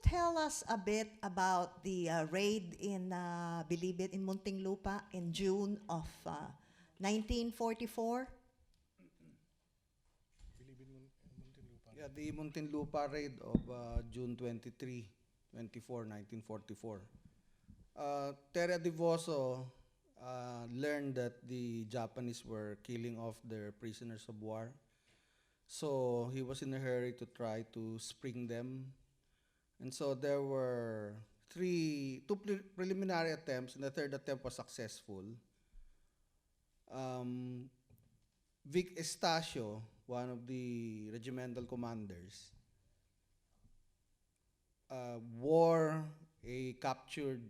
tell us a bit about the raid in, believe it, in Muntinlupa in June of 1944? Yeah, the Muntinlupa Raid of June 23, 24, 1944. Terra Divoso learned that the Japanese were killing off their prisoners of war. So he was in a hurry to try to spring them. And so there were two preliminary attempts, and the third attempt was successful. Vic Estacio, one of the regimental commanders, wore a captured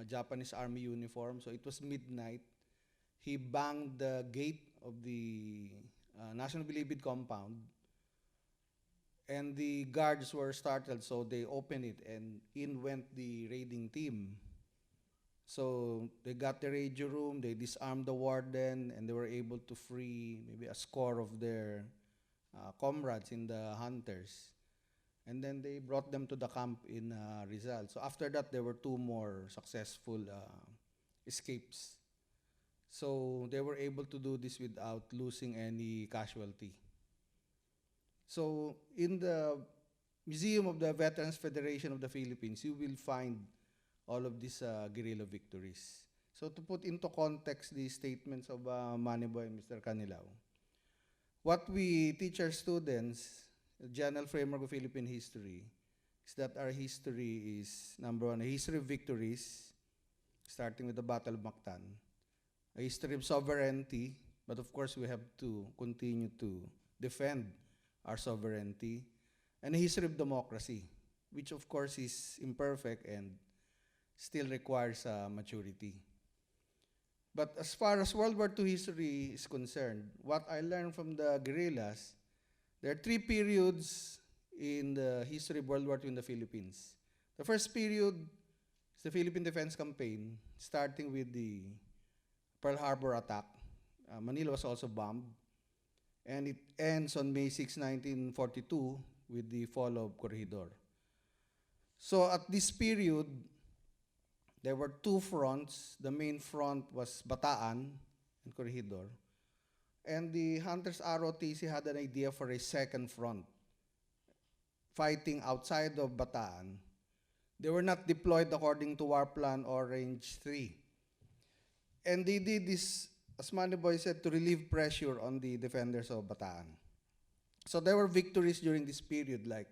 Japanese army uniform. So it was midnight. He banged the gate of the National Bilibid compound, and the guards were startled, so they opened it, and in went the raiding team. So they got the radio room, they disarmed the warden, and they were able to free maybe a score of their comrades in the hunters. And then they brought them to the camp in Rizal. So after that, there were two more successful escapes. So they were able to do this without losing any casualty. So in the Museum of the Veterans Federation of the Philippines, you will find all of these guerrilla victories. So to put into context the statements of Maniboy and Mr. Canilao, what we teach our students, the general framework of Philippine history, is that our history is, number one, a history of victories, starting with the Battle of Mactan, a history of sovereignty, but of course we have to continue to defend our sovereignty, and a history of democracy, which of course is imperfect and still requires maturity. But as far as World War II history is concerned, what I learned from the guerrillas, there are three periods in the history of World War II in the Philippines. The first period is the Philippine Defense Campaign, starting with the Pearl Harbor attack. Manila was also bombed. And it ends on May 6, 1942 with the fall of Corregidor. So at this period, there were two fronts. The main front was Bataan and Corregidor. And the Hunters ROTC had an idea for a second front, fighting outside of Bataan. They were not deployed according to War Plan Orange 3. And they did this, as Maniboy said, to relieve pressure on the defenders of Bataan. So there were victories during this period, like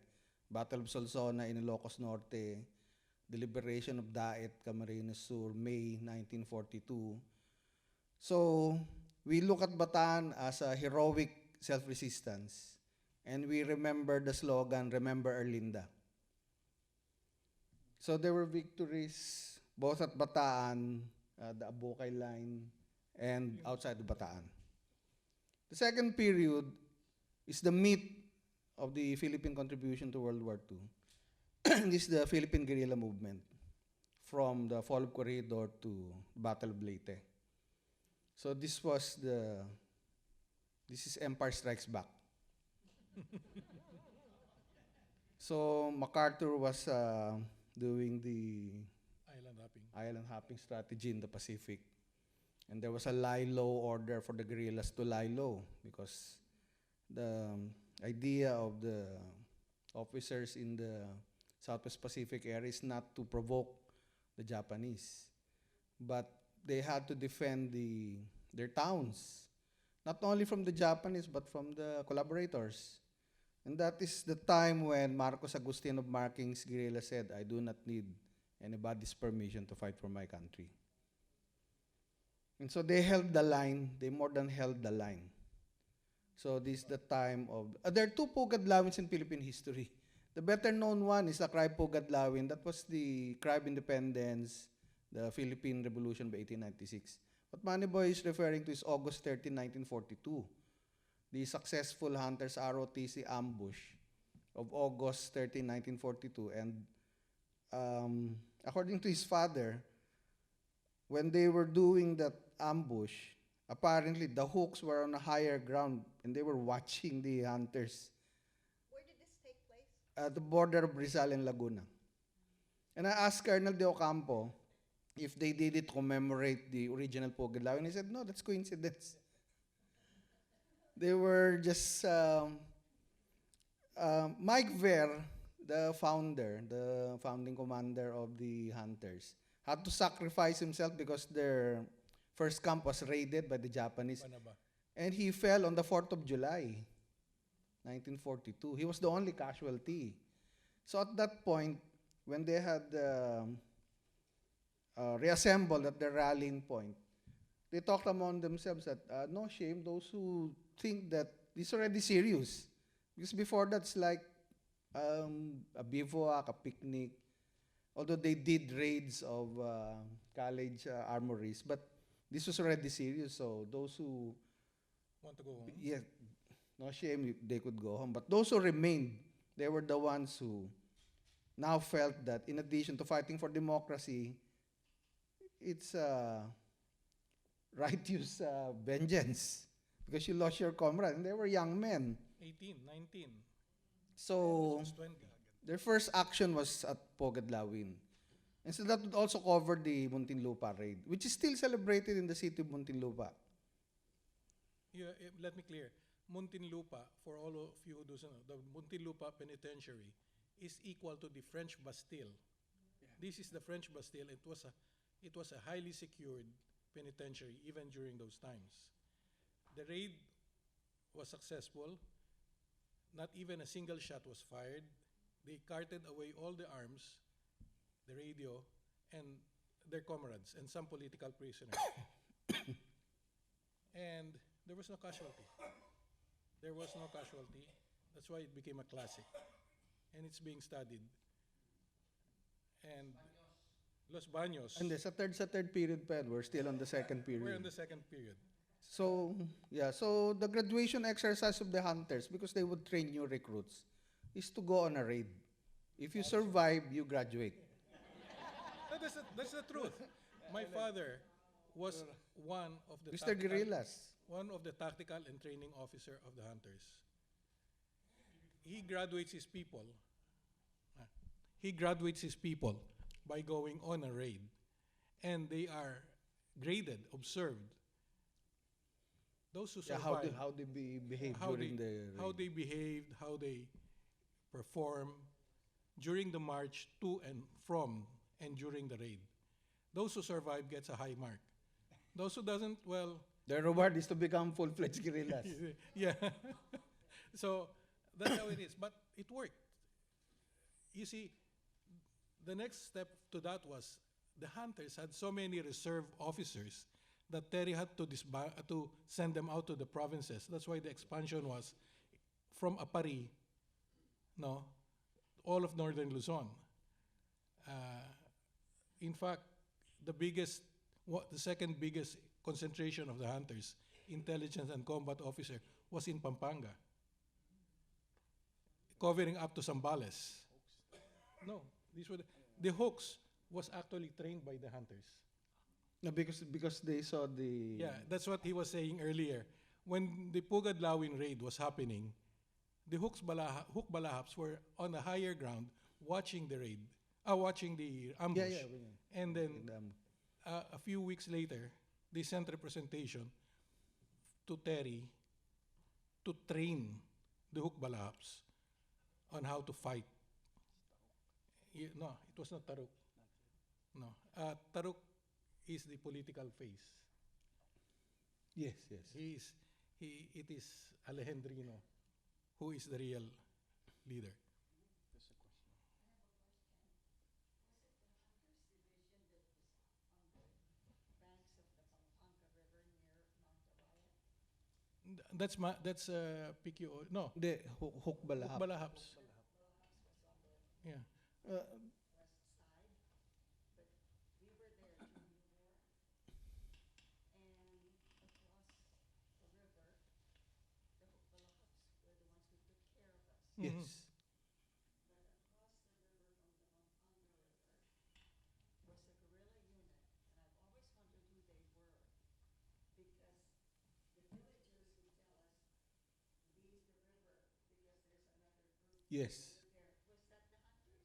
Battle of Solsona in Ilocos Norte, the liberation of Daet, Camarines Sur, May 1942. So we look at Bataan as a heroic self-resistance, and we remember the slogan, "Remember Erlinda." So there were victories both at Bataan, the Abukay line, and outside of Bataan. The second period is the meat of the Philippine contribution to World War II. This is the Philippine guerrilla movement, from the fall of Corregidor to Battle of Leyte. So this is Empire Strikes Back. So MacArthur was doing the island hopping strategy in the Pacific. And there was a lie low order for the guerrillas to lie low, because the idea of the officers in the Southwest Pacific area is not to provoke the Japanese, but they had to defend their towns, not only from the Japanese, but from the collaborators. And that is the time when Marcos Agustin of Marking's guerrilla said, "I do not need anybody's permission to fight for my country." And so they held the line, they more than held the line. So this is the time of, there are two Pugadlawins in Philippine history. The better known one is the Cry Pugadlawin. That was the cry of independence, the Philippine Revolution by 1896. What Maniboy is referring to is August 13, 1942. The successful Hunters ROTC ambush of August 13, 1942. And according to his father, when they were doing that ambush, apparently the hooks were on a higher ground and they were watching the hunters. Where did this take place? At the border of Rizal and Laguna. And I asked Colonel De Ocampo if they did it to commemorate the original Pugad, and he said, no, that's coincidence. They were just Mike Ver, the founder, the founding commander of the Hunters, had to sacrifice himself because their first camp was raided by the Japanese. And he fell on the 4th of July, 1942. He was the only casualty. So at that point, when they had reassembled at the rallying point, they talked among themselves that no shame those who think that this is already serious. Because before that's like a bivouac, a picnic, although they did raids of college armories, but this was already serious. So those who Want to go home? yeah, no shame they could go home. But those who remained, they were the ones who now felt that in addition to fighting for democracy, it's righteous vengeance because you lost your comrade, and they were young men. 18, 19. So This was 20. their first action was at Pogadlawin. And so that would also cover the Muntinlupa Raid, which is still celebrated in the city of Muntinlupa. Yeah, let me clear. Muntinlupa, for all of you who don't know, the Muntinlupa Penitentiary is equal to the French Bastille. This is the French Bastille. It was a highly secured penitentiary even during those times. The raid was successful. Not even a single shot was fired. They carted away all the arms, the radio, and their comrades, and some political prisoners. And there was no casualty. There was no casualty. That's why it became a classic. And it's being studied. And Los Baños. And sa third period pa yan. We're still on the second period. We're in the second period. So, yeah, so the graduation exercise of the Hunters, because they would train new recruits, is to go on a raid. If you survive, you graduate. No, that's the truth. My father was one of the Mr. Guerillas. one of the tactical and training officer of the Hunters. He graduates his people. He graduates his people by going on a raid, and they are graded, observed. Those who Yeah, survive, how they behave how during they, the raid. how they behaved, how they perform during the march to and from and during the raid. Those who survive gets a high mark. Those who doesn't, well, Their reward is to become full-fledged guerrillas. yeah. So that's how it is. But it worked. You see, the next step to that was the Hunters had so many reserve officers that Terry had to send them out to the provinces. That's why the expansion was from Apari, no, all of northern Luzon. In fact, the second biggest concentration of the Hunters, intelligence and combat officer, was in Pampanga, covering up to Zambales. No, these were the Hawks was actually trained by the Hunters. No, because they saw the Yeah, that's what he was saying earlier. When the Pugadlawin raid was happening, the Hook Balahaps were on a higher ground watching the raid, watching the ambush. Yeah. And then a few weeks later, they sent representation to Terry to train the Hook Balahaps on how to fight. No, it was not Taruk. No, Taruk is the political face. Yes. It is Alejandrino who is the real leader. That's PQO. No, The Hook Balahap. Balahaps. Yeah. Yes. Yes.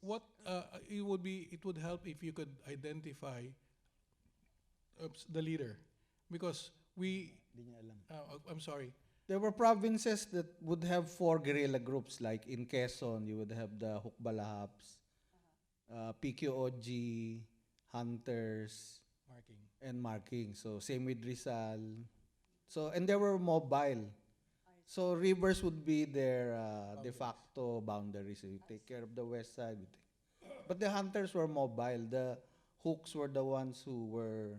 What it would help if you could identify the leader, because Hindi niya alam. I'm sorry. There were provinces that would have 4 guerrilla groups. Like in Quezon, you would have the Hukbalahaps, PQOG, Hunters, Marking. and Marking. So same with Rizal. So, and they were mobile. So rivers would be their de facto boundaries. So you take care of the west side. But the Hunters were mobile. The Hooks were the ones who were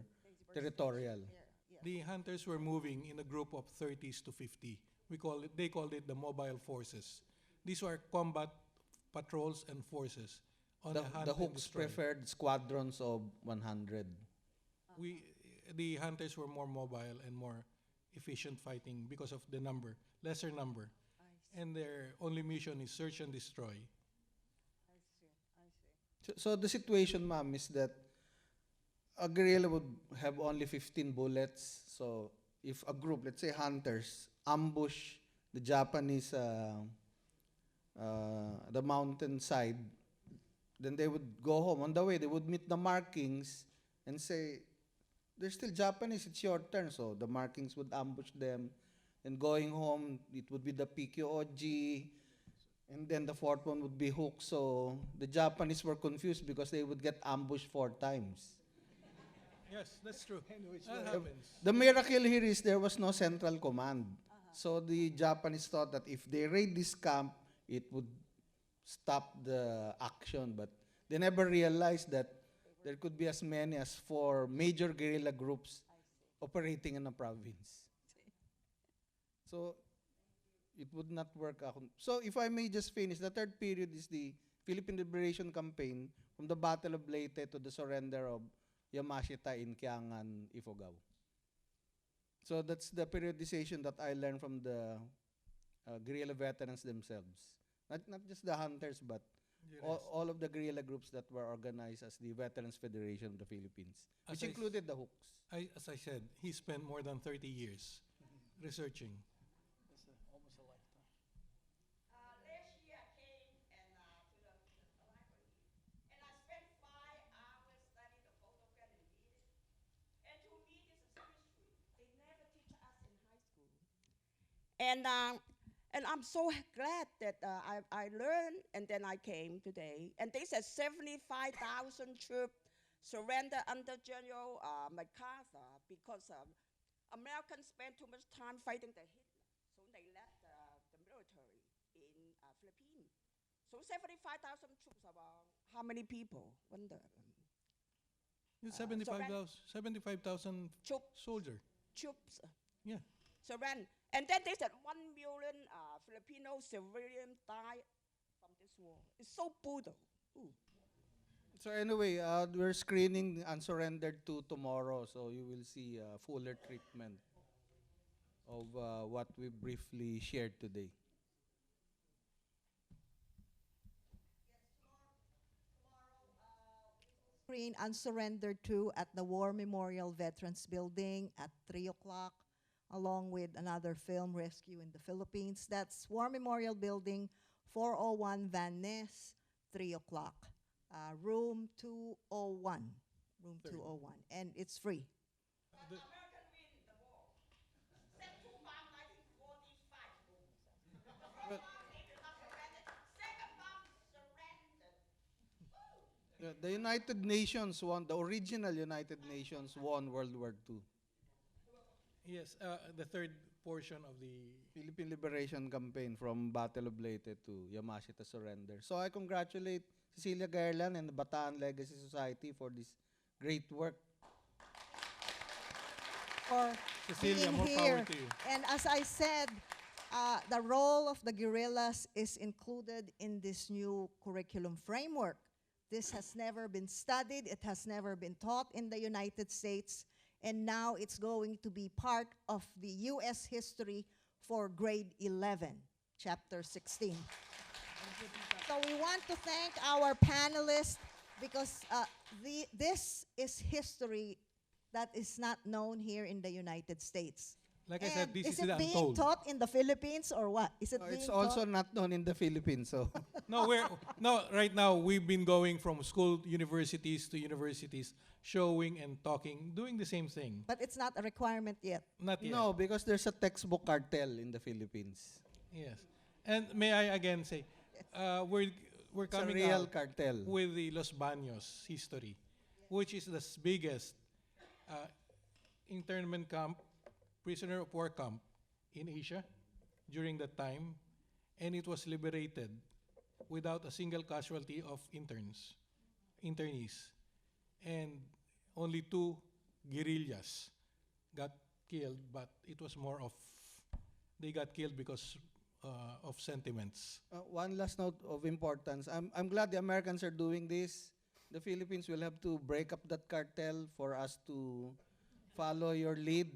territorial. The hunters were moving in a group of 30s to 50. They called it the mobile forces. These were combat patrols and forces on a hunt The and Hooks destroy. preferred squadrons of 100. The hunters were more mobile and more efficient fighting because of the lesser number. And their only mission is search and destroy. So the situation, ma'am, is that a guerrilla would have only 15 bullets. So if a group, let's say hunters, ambush the Japanese, the mountainside, then they would go home. On the way, they would meet the markings and say, "They're still Japanese, it's your turn." So the markings would ambush them. And going home, it would be the PQOG, and then the fourth one would be Hook. So the Japanese were confused because they would get ambushed 4 times. Yes, that's true. That happens. The miracle here is there was no central command. So the Japanese thought that if they raid this camp, it would stop the action. But they never realized that there could be as many as 4 major guerrilla groups operating in a province. So it would not work out. So if I may just finish, the third period is the Philippine Liberation Campaign from the Battle of Leyte to the surrender of Yamashita in Kiangan, Ifugao. So that's the periodization that I learned from the guerrilla veterans themselves. Not just the hunters, but all of the guerrilla groups that were organized as the Veterans Federation of the Philippines, which included the Hooks. As I said, he spent more than 30 years researching. Last year I came to the library and I spent 5 hours studying the photograph and reading. And to me, this is history. They never teach us in high school. And I'm so glad that I learned, and then I came today. And they said 75,000 troops surrendered under General MacArthur because Americans spent too much time fighting the Hitler. So they left the military in Philippines. So 75,000 troops, about how many people? Wonder. 75,000 Troops. soldier. Troops Yeah. surrendered. And then they said 1 million Filipino civilians died from this war. It's so brutal. Ooh. So anyway, we're screening Unsurrendered 2 tomorrow, so you will see a fuller treatment of what we briefly shared today. Screen Unsurrendered 2 at the War Memorial Veterans Building at 3 o'clock, along with another film, Rescue in the Philippines. That's War Memorial Building, 401 Van Ness, 3 o'clock. Room 201. Room 201. And it's free. The- American win the war. Set to bomb 1945. The first bomb they did not surrender. Second bomb surrendered. The United Nations won, the original United Nations won World War II. Yes, the third portion of the Philippine Liberation Campaign from Battle of Leyte to Yamashita surrender. So I congratulate Cecilia Gaerlan and the Bataan Legacy Society for this great work. For Cecilia, being more here. power to you. And as I said, the role of the guerrillas is included in this new curriculum framework. This has never been studied. It has never been taught in the United States. And now it's going to be part of the U.S. history for grade 11, chapter 16. So we want to thank our panelists because this is history that is not known here in the United States. Like I said, And this is it the being untold. taught in the Philippines or what? Is it being It's also taught? not known in the Philippines. So No, right now we've been going from universities to universities, showing and talking, doing the same thing. But it's not a requirement yet. Not yet. no, because there's a textbook cartel in the Philippines. Yes. And may I again say, we're It's a coming real out cartel. with the Los Baños history, which is the biggest internment camp, prisoner of war camp in Asia during that time, and it was liberated without a single casualty of internees, and only 2 guerrillas got killed, but it was more of they got killed because of sentiments. One last note of importance. I'm glad the Americans are doing this. The Philippines will have to break up that cartel for us to follow your lead.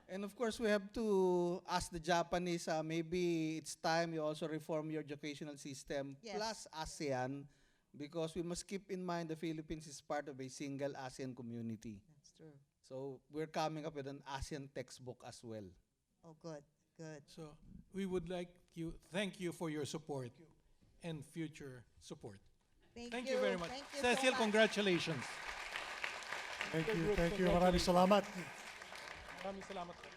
And of course, we have to ask the Japanese, maybe it's time you also reform your educational system, Yes. plus ASEAN, because we must keep in mind the Philippines is part of a single ASEAN community. That's true. So we're coming up with an ASEAN textbook as well. Oh, good, good. So we would like you thank you for your support and future support. Thank you very much. Thank you Cecil, so much. congratulations. Thank you. Thank you. Maraming salamat. Maraming salamat po.